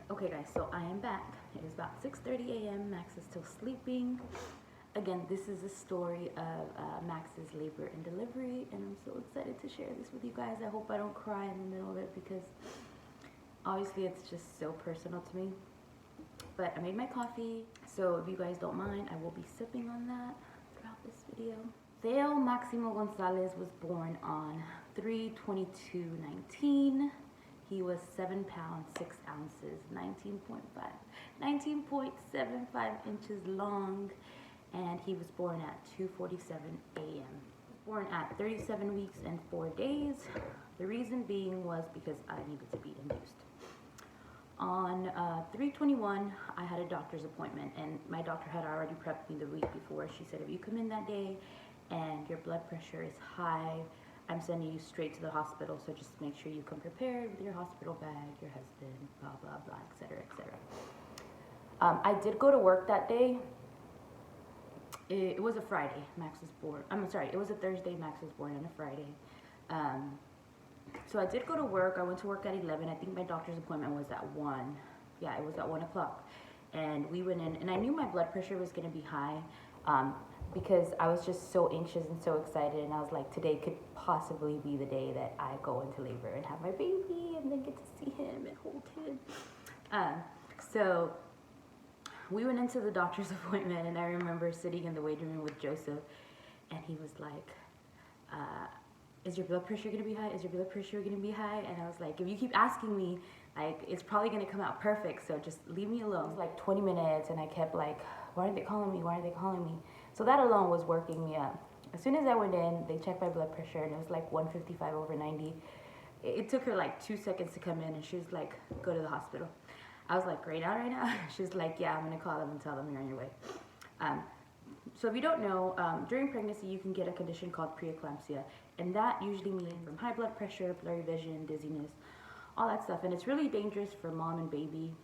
Okay guys, so I am back. It is about 6:30 a.m. Max is still sleeping. Again, this is a story of Max's labor and delivery, and I'm so excited to share this with you guys. I hope I don't cry in the middle of it because obviously it's just so personal to me. But I made my coffee, so if you guys don't mind, I will be sipping on that throughout this video. Theo Maximo Gonzalez was born on 3/22/19. He was 7 pounds 6 ounces, 19.75 inches long, and he was born at 2:47 a.m. Born at 37 weeks and 4 days. The reason being was because I needed to be induced. On 3/21, I had a doctor's appointment, and my doctor had already prepped me the week before. She said, if you come in that day and your blood pressure is high, I'm sending you straight to the hospital, so just make sure you come prepared with your hospital bag, your husband, blah, blah, blah, etc., etc. I did go to work that day. It was a Friday, Max was born. I'm sorry, it was a Thursday, Max was born on a Friday. So I did go to work. I went to work at 11. I think my doctor's appointment was at 1. Yeah, it was at 1 o'clock. And we went in, and I knew my blood pressure was going to be high. Because I was just so anxious and so excited, and I was like, today could possibly be the day that I go into labor and have my baby and then get to see him and hold him. So we went into the doctor's appointment, and I remember sitting in the waiting room with Joseph, and he was like, is your blood pressure going to be high? Is your blood pressure going to be high? And I was like, if you keep asking me, like, it's probably going to come out perfect, so just leave me alone. It was like 20 minutes, and I kept like, why aren't they calling me? Why aren't they calling me? So that alone was working me up. As soon as I went in, they checked my blood pressure, and it was like 155/90. It took her like 2 seconds to come in, and she was like, go to the hospital. I was like, right now? She was like, yeah, I'm going to call them and tell them you're on your way. So if you don't know, during pregnancy, you can get a condition called preeclampsia, and that usually means from high blood pressure, blurry vision, dizziness, all that stuff. And it's really dangerous for mom and baby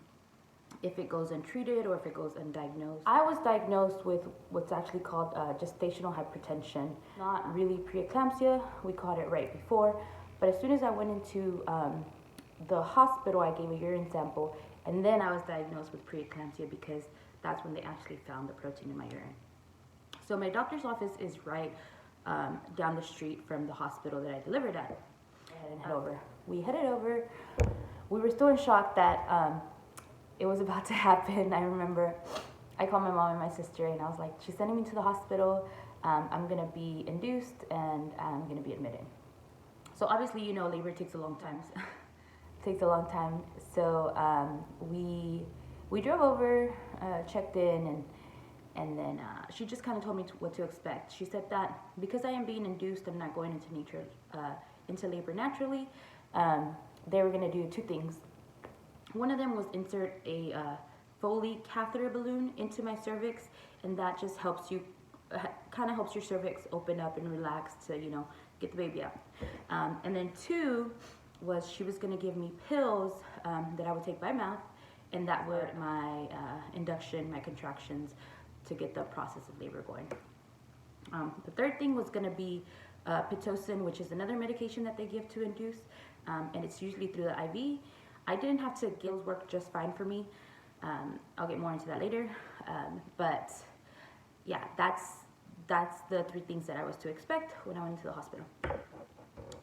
if it goes untreated or if it goes undiagnosed. I was diagnosed with what's actually called gestational hypertension. Not really preeclampsia, we caught it right before, but as soon as I went into the hospital, I gave a urine sample, and then I was diagnosed with preeclampsia because that's when they actually found the protein in my urine. So my doctor's office is right down the street from the hospital that I delivered at. We headed over. We were still in shock that it was about to happen. I remember I called my mom and my sister, and I was like, she's sending me to the hospital. I'm going to be induced, and I'm going to be admitted. So obviously, you know, labor takes a long time. So we drove over, checked in, and then she just kind of told me what to expect. She said that because I am being induced, I'm not going into labor naturally. They were going to do 2 things. One of them was insert a Foley catheter balloon into my cervix, and that just helps you, kind of helps your cervix open up and relax to, you know, get the baby out. And then 2 was she was going to give me pills that I would take by mouth, and that would my induction, my contractions, to get the process of labor going. The 3rd thing was going to be Pitocin, which is another medication that they give to induce, and it's usually through the IV. I didn't have to get those, work just fine for me. I'll get more into that later. But yeah, that's the 3 things that I was to expect when I went to the hospital.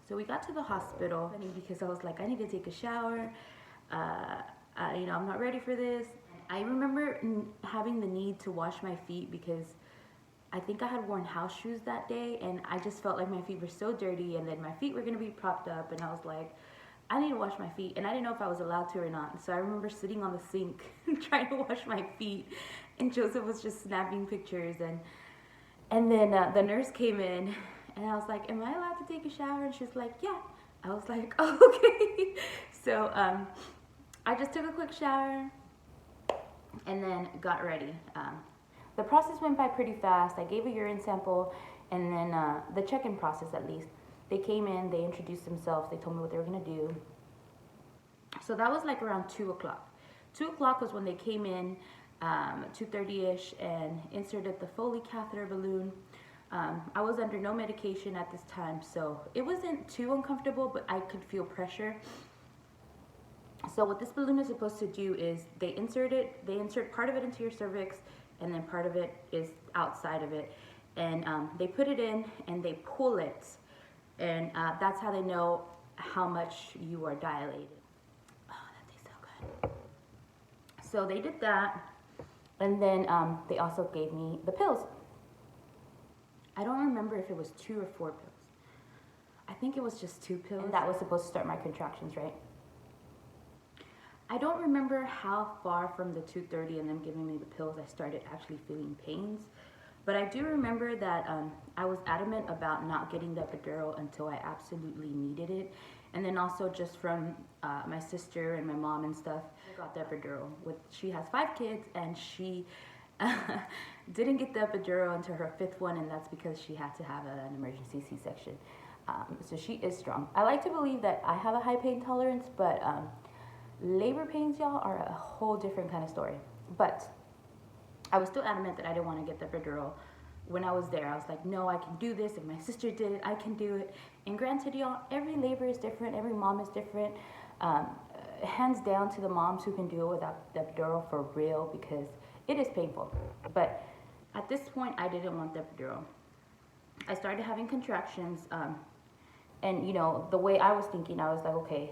So we got to the hospital because I was like, I need to take a shower. You know, I'm not ready for this. I remember having the need to wash my feet because I think I had worn house shoes that day, and I just felt like my feet were so dirty, and then my feet were going to be propped up, and I was like, I need to wash my feet, and I didn't know if I was allowed to or not. So I remember sitting on the sink trying to wash my feet, and Joseph was just snapping pictures, and then the nurse came in, and I was like, am I allowed to take a shower? And she's like, yeah. I was like, oh, okay. So I just took a quick shower and then got ready. The process went by pretty fast. I gave a urine sample, and then the check-in process, at least. They came in, they introduced themselves, they told me what they were going to do. So that was like around 2 o'clock. 2 o'clock was when they came in, 2:30ish, and inserted the Foley catheter balloon. I was under no medication at this time, so it wasn't too uncomfortable, but I could feel pressure. So what this balloon is supposed to do is they insert part of it into your cervix, and then part of it is outside of it. And they put it in and they pull it. And that's how they know how much you are dilated. Oh, that tastes so good. So they did that. And then they also gave me the pills. I don't remember if it was 2 or 4 pills. I think it was just 2 pills. And that was supposed to start my contractions, right? I don't remember how far from the 2:30 and them giving me the pills I started actually feeling pains. But I do remember that I was adamant about not getting the epidural until I absolutely needed it. And then also just from my sister and my mom and stuff, I got the epidural. She has 5 kids, and she didn't get the epidural until her 5th one, and that's because she had to have an emergency C-section. So she is strong. I like to believe that I have a high pain tolerance, but labor pains, y'all, are a whole different kind of story. But I was still adamant that I didn't want to get the epidural. When I was there, I was like, no, I can do this. If my sister did it, I can do it. And granted, y'all, every labor is different. Every mom is different. Hands down to the moms who can do it without the epidural for real, because it is painful. But at this point, I didn't want the epidural. I started having contractions. And, you know, the way I was thinking, I was like, okay,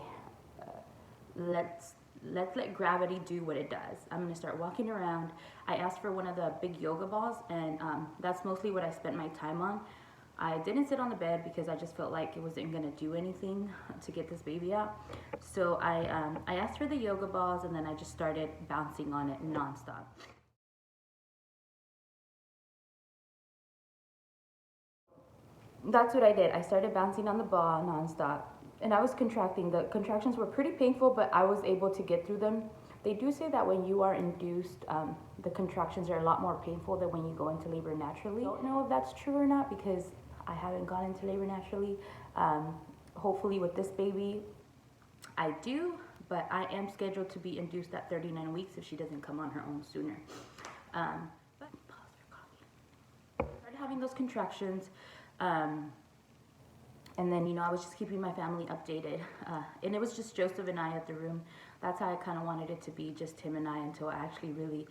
let's let gravity do what it does. I'm gonna start walking around. I asked for one of the big yoga balls, and that's mostly what I spent my time on. I didn't sit on the bed because I just felt like it wasn't gonna do anything to get this baby out. So I asked for the yoga balls, and then I just started bouncing on it nonstop. That's what I did. I started bouncing on the ball nonstop. And I was contracting. The contractions were pretty painful, but I was able to get through them. They do say that when you are induced, the contractions are a lot more painful than when you go into labor naturally. I don't know if that's true or not, because I haven't gone into labor naturally. Hopefully with this baby, I do, but I am scheduled to be induced at 39 weeks if she doesn't come on her own sooner. But pause for coffee. I started having those contractions. And then, you know, I was just keeping my family updated. And it was just Joseph and I at the room. That's how I kind of wanted it to be, just him and I, until I actually really,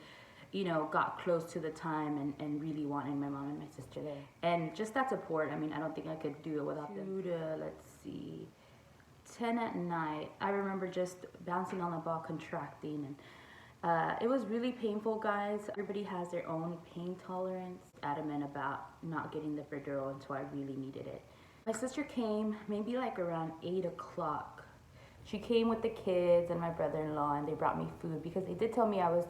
you know, got close to the time and really wanted my mom and my sister there. And just that support, I mean, I don't think I could do it without them. Let's see, 10 at night, I remember just bouncing on the ball, contracting. And it was really painful, guys. Everybody has their own pain tolerance. Adamant about not getting the epidural until I really needed it. My sister came maybe like around 8 o'clock. She came with the kids and my brother-in-law, and they brought me food because they did tell me I was,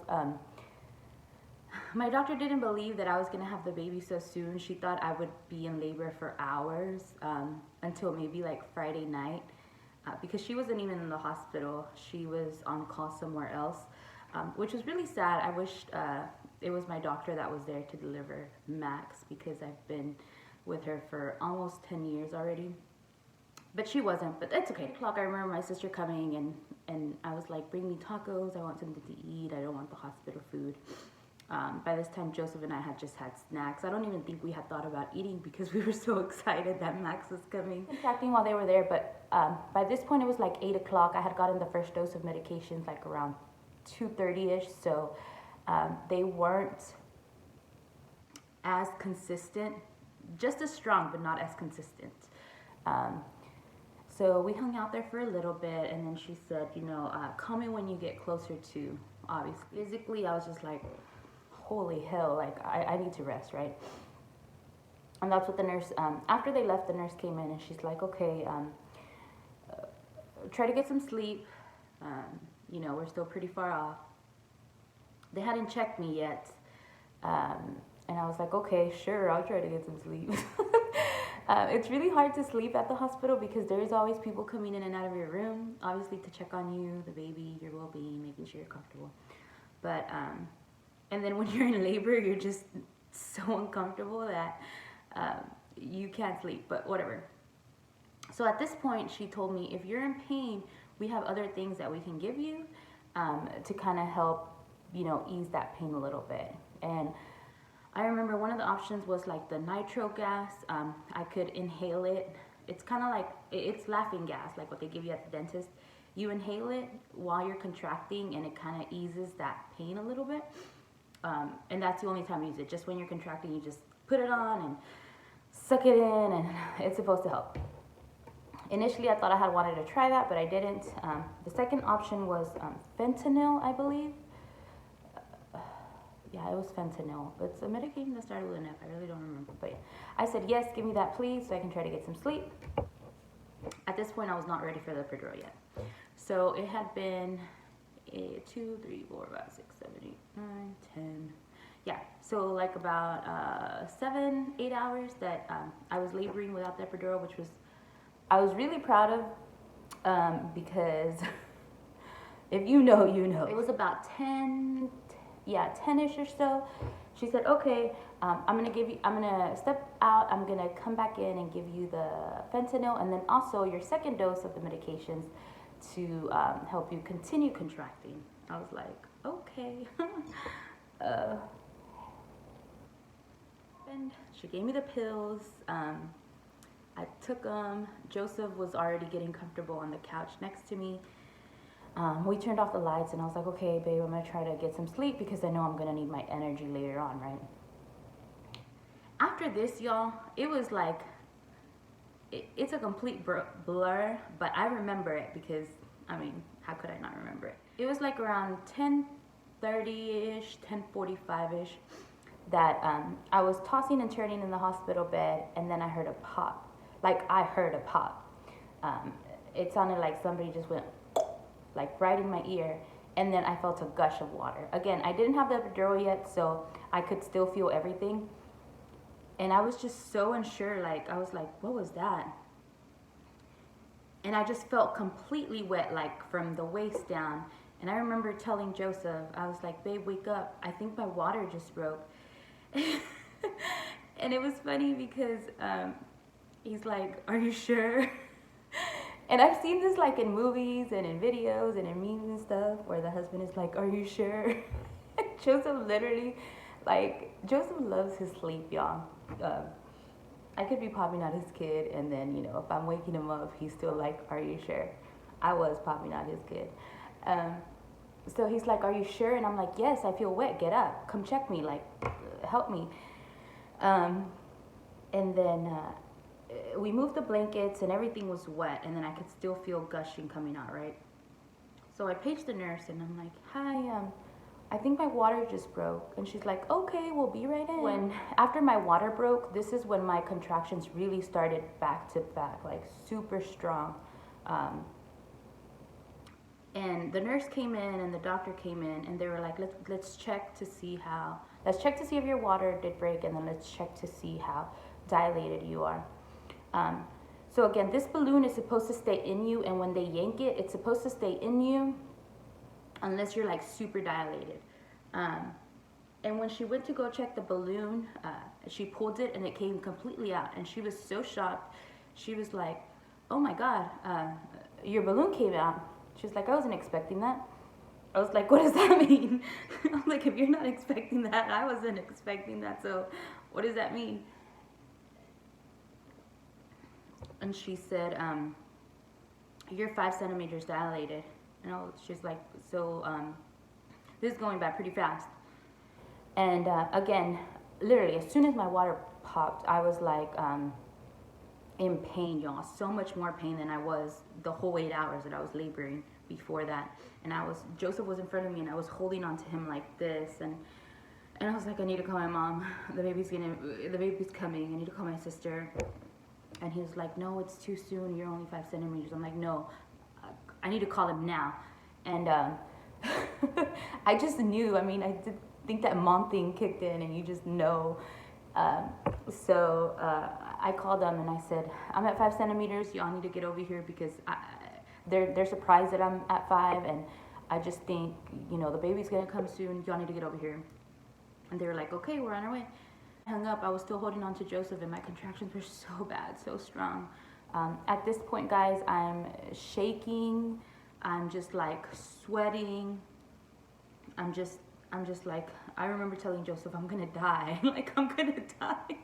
my doctor didn't believe that I was gonna have the baby so soon. She thought I would be in labor for hours until maybe like Friday night because she wasn't even in the hospital. She was on call somewhere else, which was really sad. I wished it was my doctor that was there to deliver Max, because I've been with her for almost 10 years already. But she wasn't, but that's okay. 8 o'clock, I remember my sister coming, and I was like, bring me tacos, I want something to eat, I don't want the hospital food. By this time, Joseph and I had just had snacks. I don't even think we had thought about eating because we were so excited that Max was coming. Contracting while they were there, but by this point it was like 8 o'clock. I had gotten the first dose of medications like around 2:30-ish, so they weren't as consistent, just as strong, but not as consistent. So we hung out there for a little bit, and then she said, you know, call me when you get closer to, obviously. Physically, I was just like, holy hell, like, I need to rest, right? And that's what the nurse, after they left, the nurse came in, and she's like, okay, try to get some sleep. You know, we're still pretty far off. They hadn't checked me yet. And I was like, okay, sure, I'll try to get some sleep. It's really hard to sleep at the hospital because there's always people coming in and out of your room, obviously to check on you, the baby, your well-being, making sure you're comfortable. But, and then when you're in labor, you're just so uncomfortable that you can't sleep, but whatever. So at this point, she told me, if you're in pain, we have other things that we can give you to kind of help, you know, ease that pain a little bit. And I remember one of the options was like the nitro gas. I could inhale it it's kind of like, it's laughing gas, like what they give you at the dentist. You inhale it while you're contracting, and it kind of eases that pain a little bit. And that's the only time you use it. Just when you're contracting, you just put it on and suck it in, and it's supposed to help. Initially, I thought I had wanted to try that, but I didn't. The second option was fentanyl, I believe. Yeah, it was fentanyl. It's a medication that started with an F. I really don't remember. But yeah. I said, yes, give me that, please, so I can try to get some sleep. At this point, I was not ready for the epidural yet. So it had been 2, 3, 4, 5, 6, 7, 8, 9, 10. Yeah, so like about 7, 8 hours that I was laboring without the epidural, which was, I was really proud of, because if you know, you know. It was about 10-ish or so. She said, okay, I'm gonna step out, I'm gonna come back in and give you the fentanyl, and then also your second dose of the medications to help you continue contracting. I was like, okay. And she gave me the pills. I took them. Joseph was already getting comfortable on the couch next to me. We turned off the lights, and I was like, okay, babe, I'm gonna try to get some sleep because I know I'm gonna need my energy later on, right? After this, y'all, it was like, it's a complete blur, but I remember it because, I mean, how could I not remember it? It was like around 10:30-ish, 10:45-ish, that I was tossing and turning in the hospital bed, and then I heard a pop. Like, I heard a pop. It sounded like somebody just went, like, right in my ear, and then I felt a gush of water. Again, I didn't have the epidural yet, so I could still feel everything. And I was just so unsure, like, I was like, what was that? And I just felt completely wet, like, from the waist down. And I remember telling Joseph, I was like, babe, wake up. I think my water just broke. And it was funny because he's like, are you sure? And I've seen this, like, in movies and in videos and in memes and stuff, where the husband is like, are you sure? Joseph literally, like, Joseph loves his sleep, y'all. I could be popping out his kid, and then, you know, if I'm waking him up, he's still like, are you sure? I was popping out his kid. So he's like, are you sure? And I'm like, yes, I feel wet. Get up. Come check me. Like, help me. And then we moved the blankets, and everything was wet, and then I could still feel gushing coming out, right? So I paged the nurse, and I'm like, hi, I think my water just broke. And she's like, okay, we'll be right in. After my water broke, this is when my contractions really started back to back, like super strong. And the nurse came in and the doctor came in, and they were like, let's check to see if your water did break, and then let's check to see how dilated you are. So again, this balloon is supposed to stay in you, and when they yank it, it's supposed to stay in you unless you're like super dilated. And when she went to go check the balloon, she pulled it and it came completely out, and she was so shocked. She was like, oh my God, your balloon came out. She was like, I wasn't expecting that. I was like, what does that mean? I'm like, if you're not expecting that, I wasn't expecting that, so what does that mean? And she said, you're 5 centimeters dilated. And she's like, so this is going by pretty fast. And again, literally, as soon as my water popped, I was like in pain, y'all. So much more pain than I was the whole 8 hours that I was laboring before that. And Joseph was in front of me, and I was holding on to him like this. And I was like, I need to call my mom. The baby's coming. I need to call my sister. And he was like, no, it's too soon. You're only 5 centimeters. I'm like, no, I need to call him now. And I just knew. I mean, I did think that mom thing kicked in, and you just know. So I called them and I said, I'm at 5 centimeters. Y'all need to get over here because they're surprised that I'm at 5, and I just think, you know, the baby's gonna come soon. Y'all need to get over here. And they were like, okay, we're on our way. I hung up. I was still holding on to Joseph, and my contractions were so bad, so strong. At this point, guys, I'm shaking. I'm just like sweating. I'm just like, I remember telling Joseph, I'm gonna die. Like, I'm gonna die.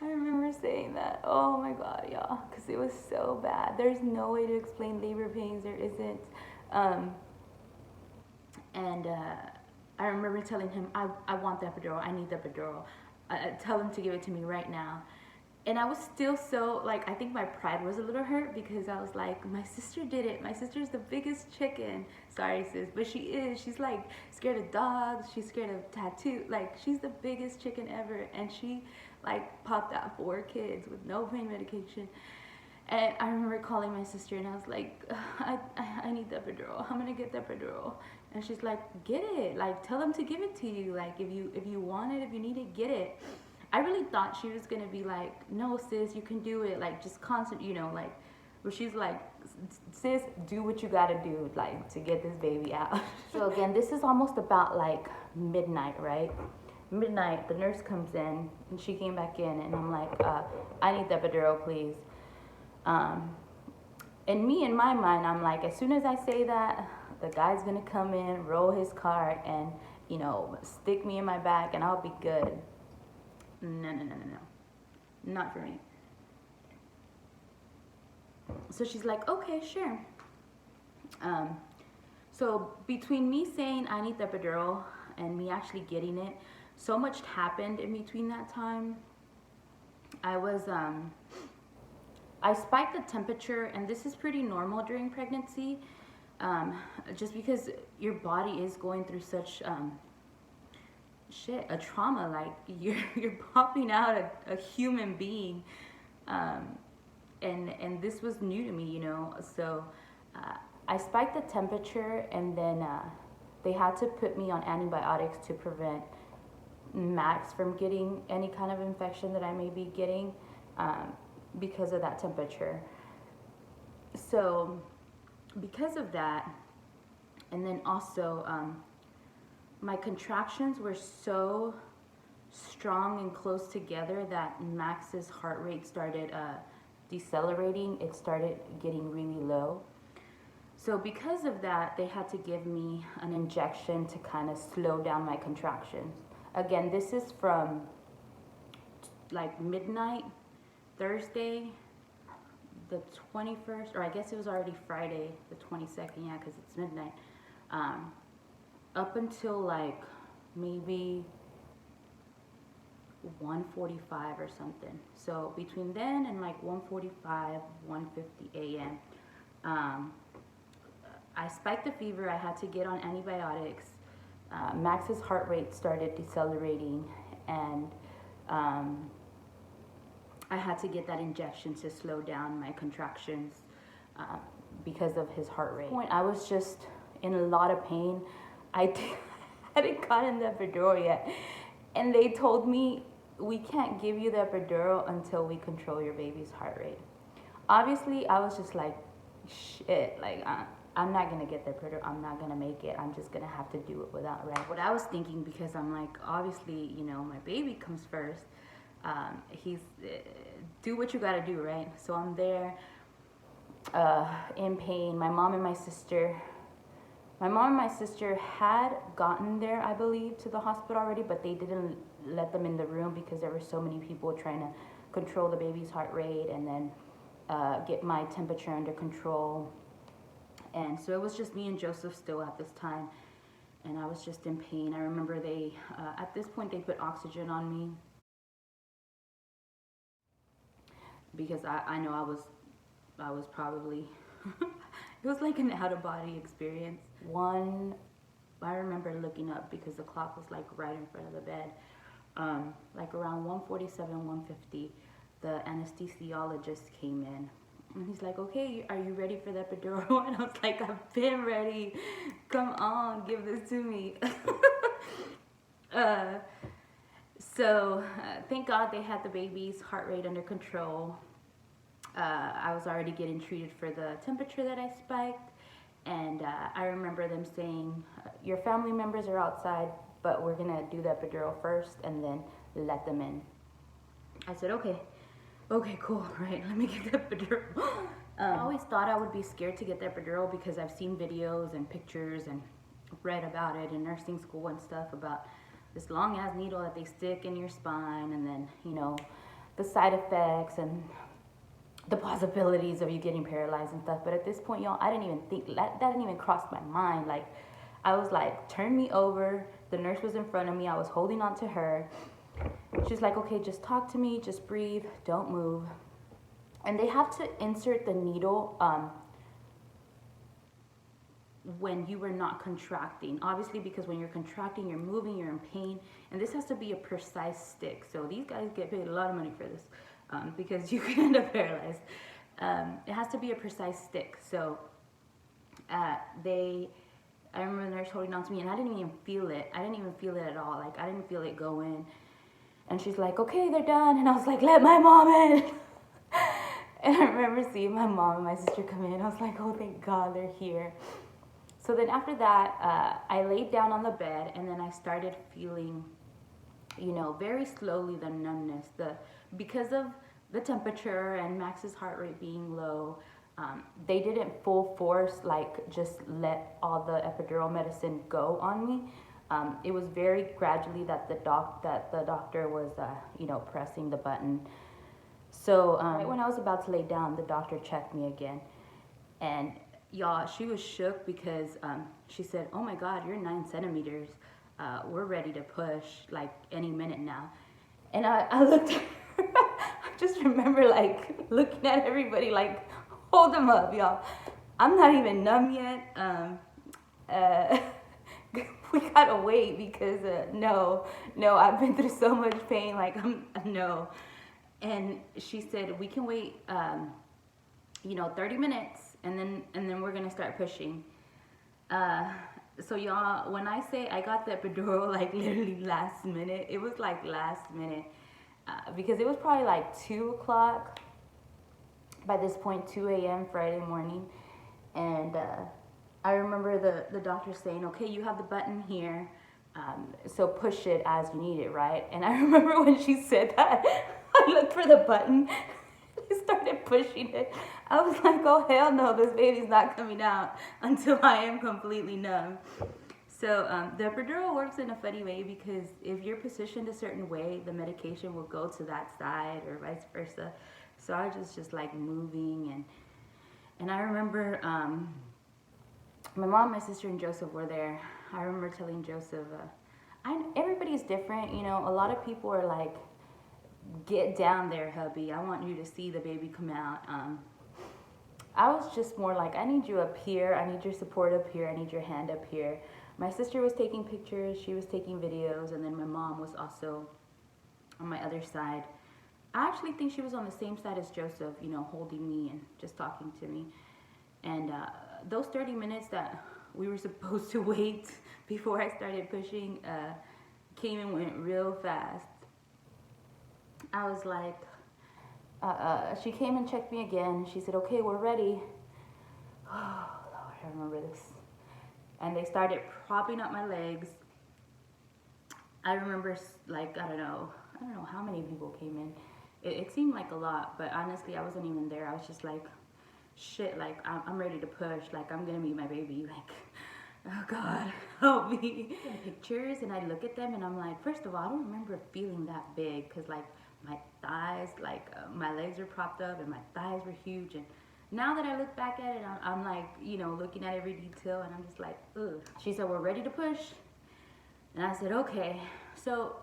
I remember saying that. Oh my God, y'all, because it was so bad. There's no way to explain labor pains. There isn't. And I remember telling him, I want the epidural. I need the epidural. Tell him to give it to me right now. And I was still so, like, I think my pride was a little hurt because I was like, my sister did it. My sister's the biggest chicken. Sorry, sis, but she is. She's like scared of dogs. She's scared of tattoo. Like, she's the biggest chicken ever. And she like popped out 4 kids with no pain medication. And I remember calling my sister and I was like, I need the epidural. I'm gonna get the epidural. And she's like, get it. Like, tell them to give it to you. Like, if you want it, if you need it, get it. I really thought she was gonna be like, no, sis, you can do it. Like, just constant, you know, like, where she's like, sis, do what you gotta do, like, to get this baby out. So again, this is almost about like midnight, right? Midnight, the nurse comes in and she came back in and I'm like, I need the epidural, please. And me, in my mind, I'm like, as soon as I say that, the guy's gonna come in, roll his cart, and, you know, stick me in my back and I'll be good. No. Not for me. So she's like, okay, sure. So between me saying I need the epidural and me actually getting it, so much happened in between that time. I spiked the temperature, and this is pretty normal during pregnancy, just because your body is going through such a trauma. Like, you're popping out a human being, and this was new to me, you know. So I spiked the temperature, and then they had to put me on antibiotics to prevent Max from getting any kind of infection that I may be getting because of that temperature. So because of that, and then also my contractions were so strong and close together that Max's heart rate started decelerating. It started getting really low. So because of that, they had to give me an injection to kind of slow down my contractions. Again, this is from like midnight, Thursday, the 21st, or I guess it was already Friday, the 22nd, yeah, because it's midnight, up until like maybe 1:45 or something. So between then and like 1:45, 1:50 a.m., I spiked the fever. I had to get on antibiotics. Max's heart rate started decelerating, and I had to get that injection to slow down my contractions because of his heart rate. At one point, I was just in a lot of pain. I hadn't gotten the epidural yet, and they told me, we can't give you the epidural until we control your baby's heart rate. Obviously, I was just like, shit, like, I'm not gonna get the epidural, I'm not gonna make it, I'm just gonna have to do it without Red. What I was thinking, because I'm like, obviously, you know, my baby comes first, do what you gotta do, right? So I'm there, in pain. My mom and my sister had gotten there, I believe, to the hospital already, but they didn't let them in the room because there were so many people trying to control the baby's heart rate and then get my temperature under control. And so it was just me and Joseph still at this time, and I was just in pain. I remember they, at this point, they put oxygen on me because I know I was probably, it was like an out-of-body experience. I remember looking up because the clock was like right in front of the bed, like around 1:47, 1:50, the anesthesiologist came in. And he's like, okay, are you ready for the epidural? And I was like, I've been ready. Come on, give this to me. So thank God they had the baby's heart rate under control. I was already getting treated for the temperature that I spiked. And I remember them saying, your family members are outside, but we're going to do the epidural first and then let them in. I said, okay, cool, right, let me get the epidural. I always thought I would be scared to get the epidural because I've seen videos and pictures and read about it in nursing school and stuff about this long ass needle that they stick in your spine, and then, you know, the side effects and the possibilities of you getting paralyzed and stuff. But at this point, y'all, I didn't even think that didn't even cross my mind. Like, I was like, turn me over. The nurse was in front of me. I was holding on to her. She's like, okay, just talk to me, just breathe, don't move. And they have to insert the needle when you were not contracting. Obviously, because when you're contracting, you're moving, you're in pain. And this has to be a precise stick. So these guys get paid a lot of money for this because you can end up paralyzed. It has to be a precise stick. So I remember the nurse holding on to me, and I didn't even feel it. I didn't even feel it at all. Like, I didn't feel it go in. And she's like, okay, they're done. And I was like, let my mom in. And I remember seeing my mom and my sister come in. I was like, oh, thank God they're here. So then after that, I laid down on the bed, and then I started feeling, you know, very slowly the numbness. Because of the temperature and Max's heart rate being low, they didn't full force, like, just let all the epidural medicine go on me. It was very gradually that the doctor was, you know, pressing the button. So right when I was about to lay down, the doctor checked me again, and y'all, she was shook because she said, "Oh my God, you're 9 centimeters. We're ready to push like any minute now." And I looked at her. I just remember like looking at everybody like, hold them up, y'all. I'm not even numb yet. We gotta wait because no, I've been through so much pain. Like, no. And she said, we can wait, 30 minutes, and then we're gonna start pushing. So y'all, when I say I got the epidural like literally last minute, it was like last minute, because it was probably like 2 o'clock by this point, 2 a.m. Friday morning. And I remember the doctor saying, okay, you have the button here, so push it as you need it, right? And I remember when she said that, I looked for the button, I started pushing it. I was like, oh hell no, this baby's not coming out until I am completely numb. So the epidural works in a funny way because if you're positioned a certain way, the medication will go to that side or vice versa. So I was just like moving, and I remember my mom, my sister, and Joseph were there. I remember telling Joseph, everybody's different, you know. A lot of people are like, get down there, hubby. I want you to see the baby come out. I was just more like, I need you up here. I need your support up here. I need your hand up here. My sister was taking pictures. She was taking videos. And then my mom was also on my other side. I actually think she was on the same side as Joseph, you know, holding me and just talking to me. And those 30 minutes that we were supposed to wait before I started pushing came and went real fast. I was like, she came and checked me again. She said, okay, we're ready. Oh, Lord, I remember this. And they started propping up my legs. I remember, like, I don't know how many people came in. It seemed like a lot, but honestly, I wasn't even there. I was just like, shit, like, I'm ready to push. Like, I'm gonna meet my baby. Like, oh God, help me. Pictures, and I look at them, and I'm like, first of all, I don't remember feeling that big, because, like, my thighs, like, my legs were propped up, and my thighs were huge, and now that I look back at it, I'm like, you know, looking at every detail, and I'm just like, ugh. She said, we're ready to push, and I said, okay. So,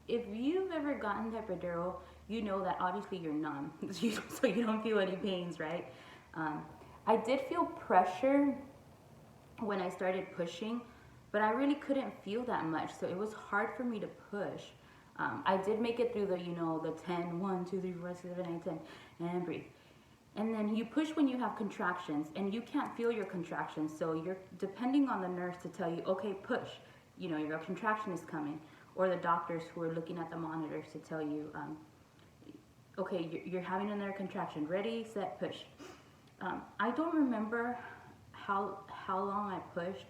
if you've ever gotten the epidural, you know that obviously you're numb, so you don't feel any pains, right? I did feel pressure when I started pushing, but I really couldn't feel that much, so it was hard for me to push. I did make it through the, you know, the 10, 1, 2, 3, 4, 5, 6, 7, 8, 10, and breathe. And then you push when you have contractions, and you can't feel your contractions, so you're depending on the nurse to tell you, okay, push, you know, your contraction is coming, or the doctors who are looking at the monitors to tell you, okay, you're having another contraction, ready, set, push. I don't remember how long I pushed,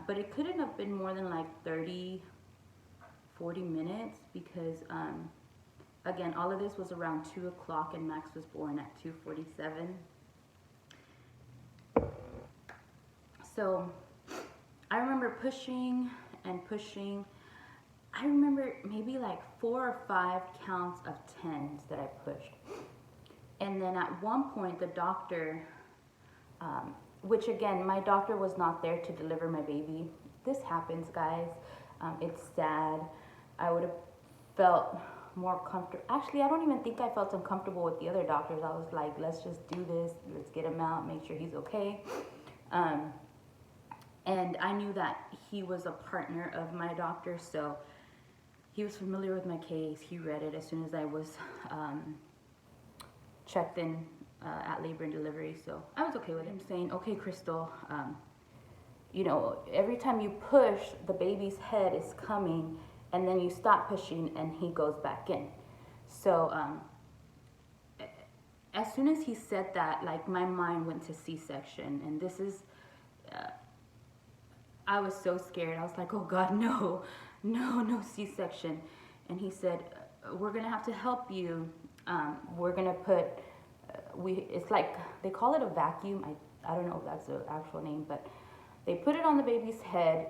but it couldn't have been more than like 30, 40 minutes because, again, all of this was around 2 o'clock and Max was born at 2:47. So I remember pushing and pushing. I remember maybe like 4 or 5 counts of 10s that I pushed. And then at one point, the doctor, which again, my doctor was not there to deliver my baby. This happens, guys. It's sad. I would have felt more comfortable. Actually, I don't even think I felt uncomfortable with the other doctors. I was like, let's just do this. Let's get him out, make sure he's okay. And I knew that he was a partner of my doctor, so he was familiar with my case. He read it as soon as I was checked in at labor and delivery, so I was okay with him saying, okay, Crystal, you know, every time you push, the baby's head is coming, and then you stop pushing and he goes back in. So as soon as he said that, like, my mind went to C-section, and this is, I was so scared. I was like, oh God, no, no C-section. And he said, we're gonna have to help you. We're gonna put, it's like, they call it a vacuum. I don't know if that's the actual name, but they put it on the baby's head,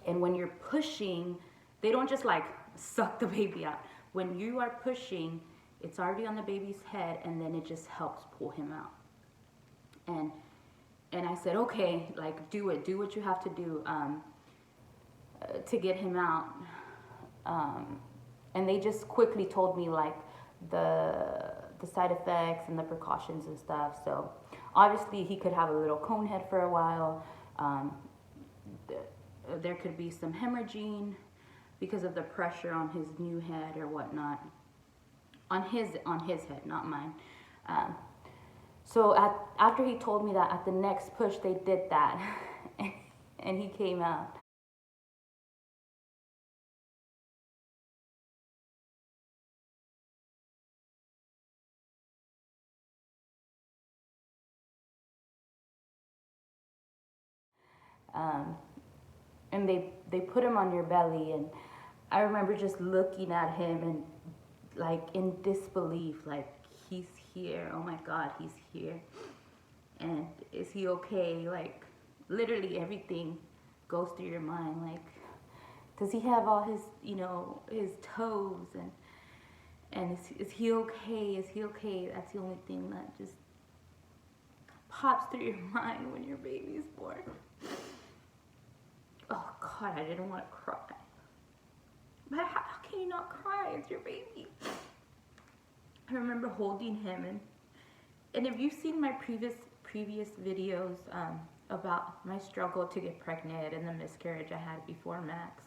and when you're pushing, they don't just like suck the baby out. When you are pushing, it's already on the baby's head, and then it just helps pull him out. And I said, okay, like, do it. Do what you have to do to get him out. And they just quickly told me, like, the side effects and the precautions and stuff. So obviously he could have a little cone head for a while. There could be some hemorrhaging because of the pressure on his new head or whatnot. On his head, not mine. So after he told me that, at the next push they did that, and he came out. And they put him on your belly, and I remember just looking at him and like in disbelief, like, he's here, oh my God, he's here, and is he okay? Like, literally everything goes through your mind, like, does he have all his, you know, his toes, and is he okay? Is he okay? That's the only thing that just pops through your mind when your baby's born. Oh God, I didn't want to cry. But how can you not cry? It's your baby. I remember holding him, and if you've seen my previous videos about my struggle to get pregnant and the miscarriage I had before Max,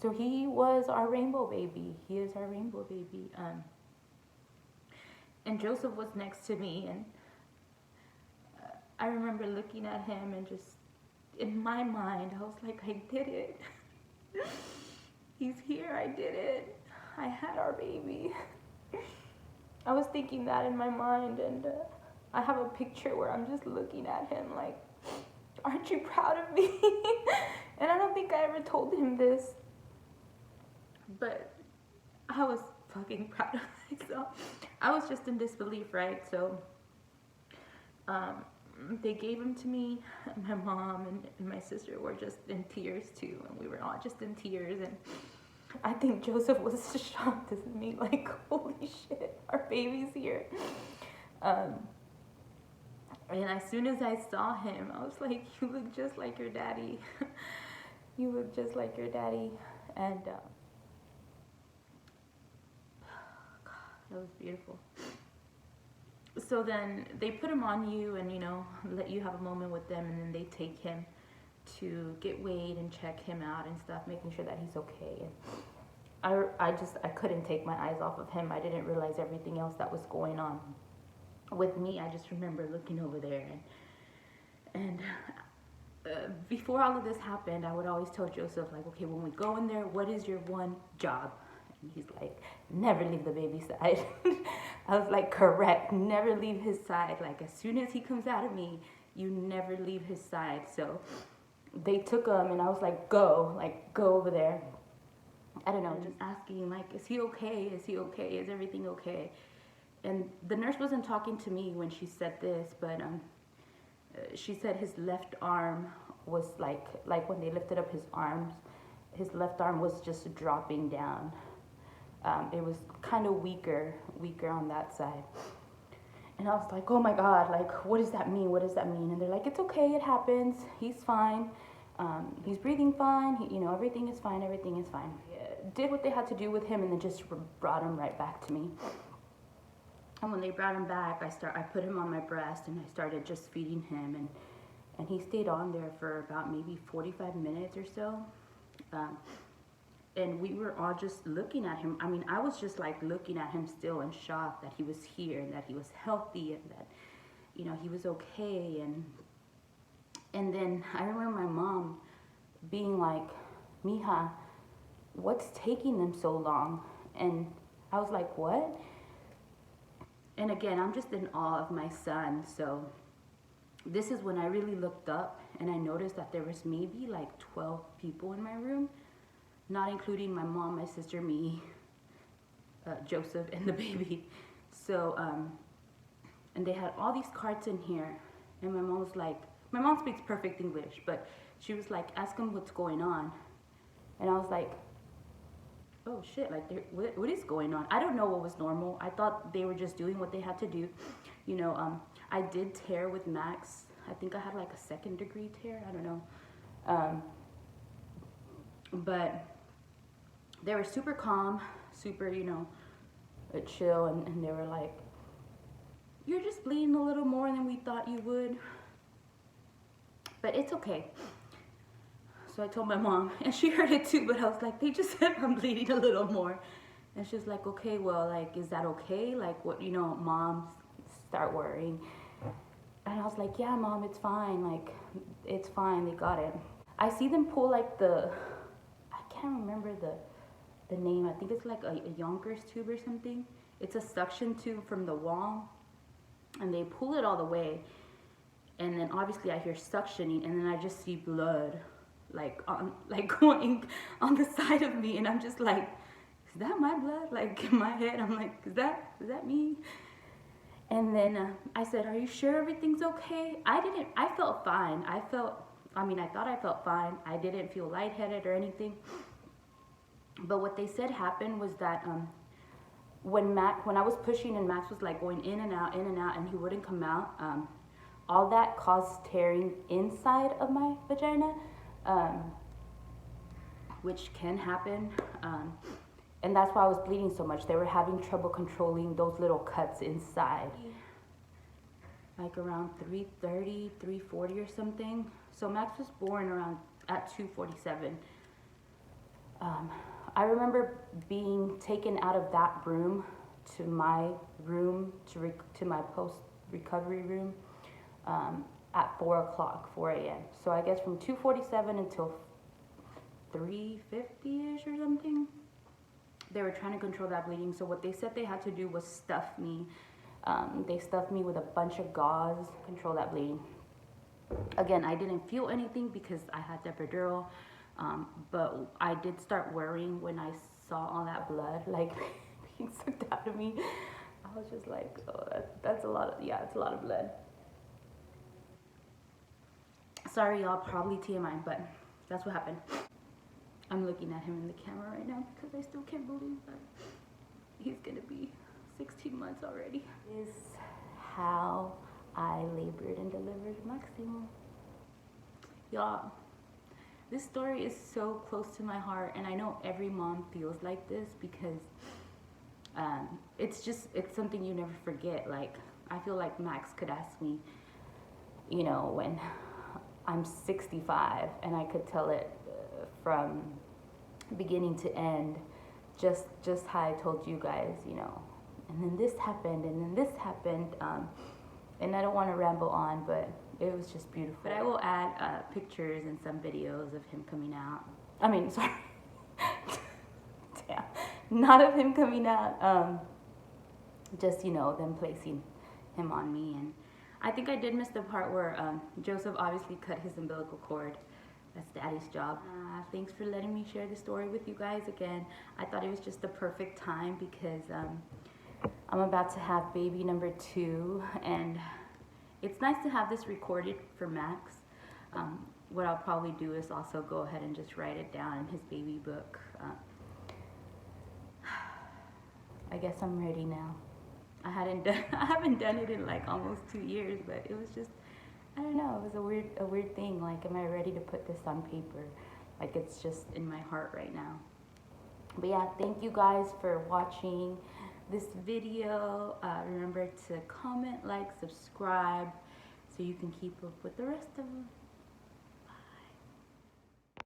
so he was our rainbow baby. He is our rainbow baby. And Joseph was next to me, and I remember looking at him and just, in my mind, I was like, I did it. He's here, I did it. I had our baby. I was thinking that in my mind, and I have a picture where I'm just looking at him like, aren't you proud of me? And I don't think I ever told him this, but I was fucking proud of myself. I was just in disbelief, right? So they gave him to me. My mom and my sister were just in tears too, and we were all just in tears, and I think Joseph was shocked as me, like, holy shit, our baby's here. And as soon as I saw him, I was like, you look just like your daddy. You look just like your daddy. And God, that was beautiful. So then they put him on you and, you know, let you have a moment with them, and then they take him to get weighed and check him out and stuff, making sure that he's okay. And I couldn't take my eyes off of him. I didn't realize everything else that was going on with me. I just remember looking over there, and before all of this happened, I would always tell Joseph, like, okay, when we go in there, what is your one job? And he's like, never leave the baby's side. I was like, correct, never leave his side. Like, as soon as he comes out of me, you never leave his side. So they took him, and I was like, go over there. I don't know, just asking, like, is he okay? Is he okay? Is everything okay? And the nurse wasn't talking to me when she said this, but she said his left arm was like when they lifted up his arms, his left arm was just dropping down. It was kind of weaker on that side. And I was like, oh my God, like, what does that mean? What does that mean? And they're like, it's okay, it happens. He's fine. He's breathing fine. Everything is fine. Everything is fine. Did what they had to do with him, and then just brought him right back to me. And when they brought him back, I put him on my breast, and I started just feeding him, and he stayed on there for about maybe 45 minutes or so. And we were all just looking at him. I mean, I was just like looking at him still in shock that he was here and that he was healthy and that, he was okay. And then I remember my mom being like, Mija, what's taking them so long? And I was like, what? And again, I'm just in awe of my son. So this is when I really looked up and I noticed that there was maybe like 12 people in my room. Not including my mom, my sister, me, Joseph, and the baby. So, and they had all these carts in here. And my mom was like, my mom speaks perfect English, but she was like, ask them what's going on. And I was like, oh shit, like, what is going on? I don't know what was normal. I thought they were just doing what they had to do. I did tear with Max. I think I had like a 2nd degree tear. I don't know. But they were super calm, super, chill, and they were like, you're just bleeding a little more than we thought you would, but it's okay. So I told my mom, and she heard it too, but I was like, they just said I'm bleeding a little more. And she's like, okay, well, like, is that okay? Like, what, moms start worrying. And I was like, yeah, Mom, it's fine. Like, it's fine, they got it. I see them pull like I can't remember the name. I think it's like a Yonkers tube or something. It's a suction tube from the wall, and they pull it all the way, and then obviously I hear suctioning, and then I just see blood going on the side of me, and I'm just like, is that my blood? Like, in my head I'm like, is that me? And then I said, are you sure everything's okay? I felt fine. I thought I felt fine. I didn't feel lightheaded or anything. But what they said happened was that when I was pushing and Max was like going in and out, and he wouldn't come out, all that caused tearing inside of my vagina, which can happen. And that's why I was bleeding so much. They were having trouble controlling those little cuts inside. Like around 3:30, 3:40 or something. So Max was born around at 2:47. I remember being taken out of that room to my room, to my post-recovery room, at 4 a.m. So I guess from 2:47 until 3:50-ish or something, they were trying to control that bleeding. So what they said they had to do was stuff me. They stuffed me with a bunch of gauze, control that bleeding. Again, I didn't feel anything because I had the epidural. But I did start worrying when I saw all that blood like being sucked out of me. I was just like, oh, that's a lot of, it's a lot of blood. Sorry y'all, probably TMI, but that's what happened. I'm looking at him in the camera right now because I still can't believe that he's gonna be 16 months already. This is how I labored and delivered Maximo. Y'all, this story is so close to my heart, and I know every mom feels like this because it's something you never forget. Like, I feel like Max could ask me, when I'm 65, and I could tell it from beginning to end, just how I told you guys, and then this happened, and then this happened, and I don't want to ramble on, but it was just beautiful. But I will add pictures and some videos of him coming out. I mean, sorry. Damn. Not of him coming out. Just, them placing him on me. And I think I did miss the part where Joseph obviously cut his umbilical cord. That's Daddy's job. Thanks for letting me share the story with you guys again. I thought it was just the perfect time because I'm about to have baby number 2, and it's nice to have this recorded for Max. What I'll probably do is also go ahead and just write it down in his baby book. I guess I'm ready now. I haven't done it in like almost 2 years, but it was just, I don't know, it was a weird thing. Like, am I ready to put this on paper? Like, it's just in my heart right now. But yeah, thank you guys for watching this video. Remember to comment, like, subscribe, so you can keep up with the rest of